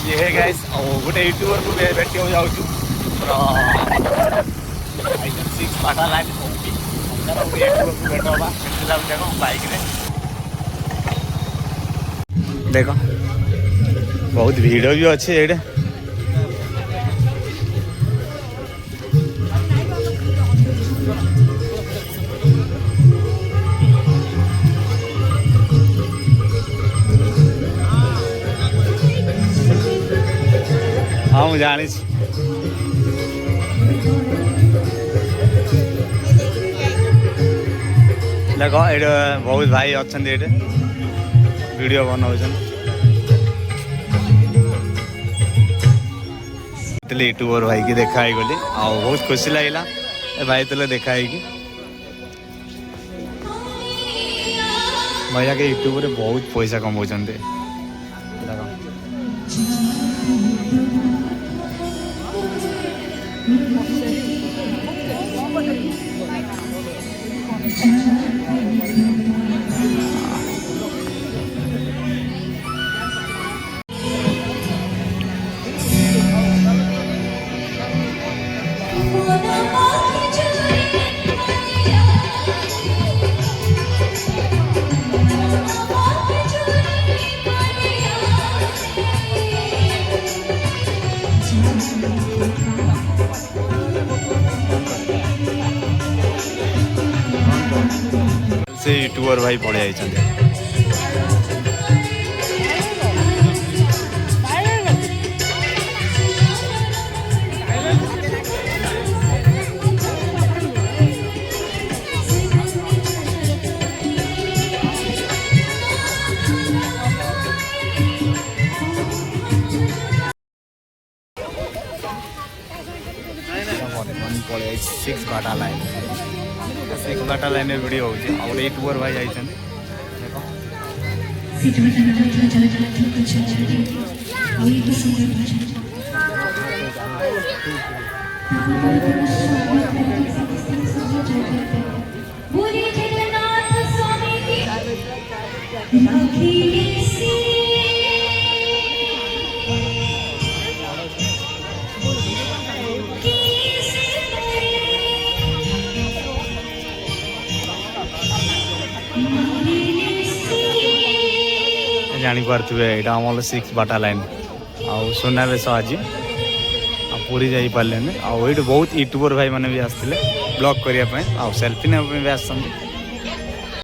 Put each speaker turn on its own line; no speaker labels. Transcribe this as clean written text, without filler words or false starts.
ये गाइस गोटे यूट्यूबर को भेट हो जाऊँ सिक्स पाटा लाइन यूट्यूबर को भेट हवा देख बाइक देख बहुत भीड़ भी अच्छे ये हाँ मुझे जानी देख ये बहुत भाई अच्छा ये वीडियो बनाऊन यूट्यूबर भाई की देखा है गली आ बहुत खुशी लगे ए भाई तेल देखा है कि भैया के यूट्यूब रे बहुत पैसा कमाउछन से यूट्यूबर भाई पड़े जाइए पड़े सिक्स बाटा लाइन सिक्स बाटा लाइन वीडियो हो यूट्यूबर भाई आई जापारे यहाँ आम सिक्स बाटा लाइन आउ सुनावेश आज पूरी जापारे आउ बहुत यूट्यूबर भाई मैंने भी आसते ब्लॉग करने सेल्फी नाप भी आसते